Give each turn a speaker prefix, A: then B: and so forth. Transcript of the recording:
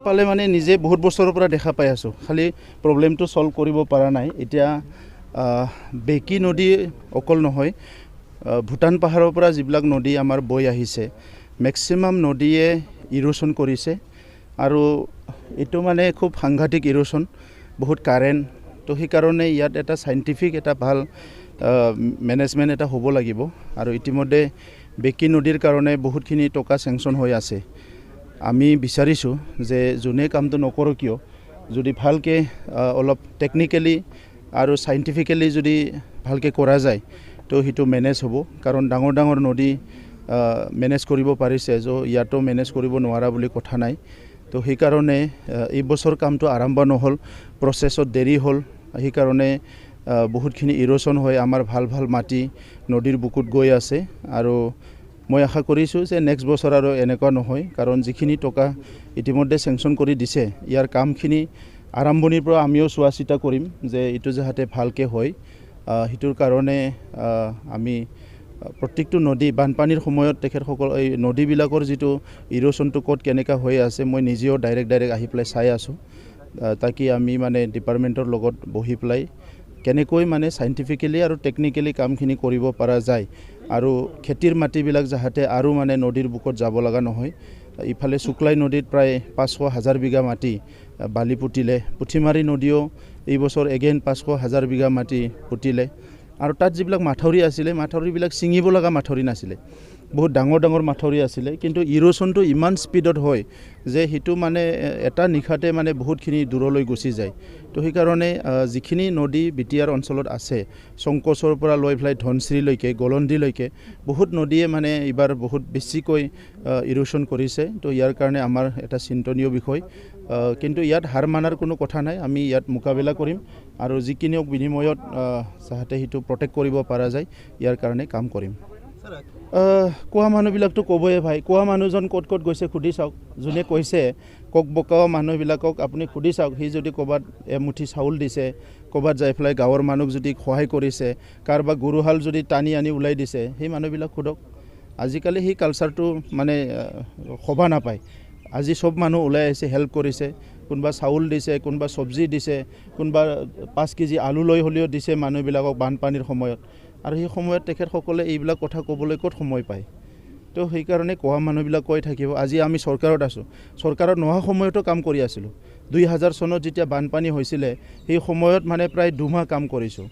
A: পালে মানে নিজে বহুত বছৰৰ পৰা দেখা পাই আছোঁ, খালি প্ৰব্লেমটো সলভ কৰিব পৰা নাই। এতিয়া বেকি নদী অকল নহয়, ভূটান পাহাৰৰ পৰা যিবিলাক নদী আমাৰ বৈ আহিছে মেক্সিমাম নদীয়ে ইৰোশ্যন কৰিছে আৰু এইটো মানে খুব সাংঘাতিক ইৰোশ্যন, বহুত কাৰেণ্ট। তো সেইকাৰণে ইয়াত এটা চাইণ্টিফিক এটা ভাল মেনেজমেণ্ট এটা হ'ব লাগিব। আৰু ইতিমধ্যে বেকি নদীৰ কাৰণে বহুতখিনি টকা চেংচন হৈ আছে। আমি বিচাৰিছোঁ যে যোনে কামটো নকৰোঁ কিয় যদি ভালকৈ অলপ টেকনিকেলি আৰু চাইণ্টিফিকেলি যদি ভালকৈ কৰা যায় তো সেইটো মেনেজ হ'ব। কাৰণ ডাঙৰ ডাঙৰ নদী মেনেজ কৰিব পাৰিছে, ইয়াতো মেনেজ কৰিব নোৱাৰা বুলি কথা নাই। তো সেইকাৰণে এই বছৰ কামটো আৰম্ভ নহ'ল, প্ৰচেছত দেৰি হ'ল। সেইকাৰণে বহুতখিনি ইৰোশ্যন হৈ আমাৰ ভাল ভাল মাটি নদীৰ বুকুত গৈ আছে। আৰু মই আশা কৰিছোঁ যে নেক্সট বছৰ আৰু এনেকুৱা নহয়, কাৰণ যিখিনি টকা ইতিমধ্যে চেংচন কৰি দিছে ইয়াৰ কামখিনি আৰম্ভণিৰ পৰা আমিও চোৱা চিতা কৰিম যে এইটো যাতে ভালকৈ হয়। সেইটোৰ কাৰণে আমি প্ৰত্যেকটো নদী বানপানীৰ সময়ত তেখেতসকল এই নদীবিলাকৰ যিটো ইৰোশ্যনটো ক'ত কেনেকুৱা হৈ আছে মই নিজেও ডাইৰেক্ট আহি পেলাই চাই আছোঁ, তাকি আমি মানে ডিপাৰ্টমেণ্টৰ লগত বহি পেলাই কেনেকৈ মানে চাইণ্টিফিকেলি আৰু টেকনিকেলি কামখিনি কৰিব পৰা যায় আৰু খেতিৰ মাটিবিলাক যাতে আৰু মানে নদীৰ বুকত যাব লগা নহয়। ইফালে শুক্লাই নদীত প্ৰায় 500,000 বিঘা মাটি বালি পুতিলে, পুঠিমাৰী নদীও এই বছৰ এগেইন 500,000 বিঘা মাটি পুতিলে। আৰু তাত যিবিলাক মাথাউৰি আছিলে মাথাউৰিবিলাক ছিঙিব লগা মাথাউৰি নাছিলে, বহুত ডাঙৰ ডাঙৰ মাথাউৰি আছিলে, কিন্তু ইৰোশ্যনটো ইমান স্পীডত হয় যে সেইটো মানে এটা নিশাতে মানে বহুতখিনি দূৰলৈ গুচি যায়। তো সেইকাৰণে যিখিনি নদী বিটিয়াৰ অঞ্চলত আছে সংকোচৰ পৰা লৈ পেলাই ধনশ্ৰীলৈকে গলন্দিলৈকে বহুত নদীয়ে মানে এইবাৰ বহুত বেছিকৈ ইৰোশ্যন কৰিছে। তো ইয়াৰ কাৰণে আমাৰ এটা চিন্তনীয় বিষয়, কিন্তু ইয়াত হাৰ মানাৰ কোনো কথা নাই। আমি ইয়াত মোকাবিলা কৰিম আৰু যিখিনিক বিনিময়ত যাতে সেইটো প্ৰটেক্ট কৰিব পৰা যায় ইয়াৰ কাৰণে কাম কৰিম। কোৱা মানুহবিলাকতো ক'বই ভাই, কোৱা মানুহজন ক'ত ক'ত গৈছে সুধি চাওক। যোনে কৈছে কক বকাও মানুহবিলাকক আপুনি সুধি চাওক, সি যদি ক'ৰবাত এমুঠি চাউল দিছে, ক'ৰবাত যাই পেলাই গাঁৱৰ মানুহক যদি সহায় কৰিছে, কাৰোবাৰ গৰুহাল যদি টানি আনি ওলাই দিছে, সেই মানুহবিলাক সোধক। আজিকালি সেই কালচাৰটো মানে শোভা নাপায়। আজি চব মানুহ ওলাই আহিছে, হেল্প কৰিছে, কোনোবা চাউল দিছে, কোনোবা চব্জি দিছে, কোনোবা 5 কেজি আলু লৈ হ'লেও দিছে মানুহবিলাকক বানপানীৰ সময়ত। আৰু সেই সময়ত তেখেতসকলে এইবিলাক কথা ক'বলৈ ক'ত সময় পায়? তো সেইকাৰণে কোৱা মানুহবিলাক কৈ থাকিব। আজি আমি চৰকাৰত আছোঁ, চৰকাৰত নোহোৱা সময়তো কাম কৰি আছিলোঁ। 2000 চনত যেতিয়া বানপানী হৈছিলে সেই সময়ত মানে প্ৰায় 2 মাহ কাম কৰিছোঁ।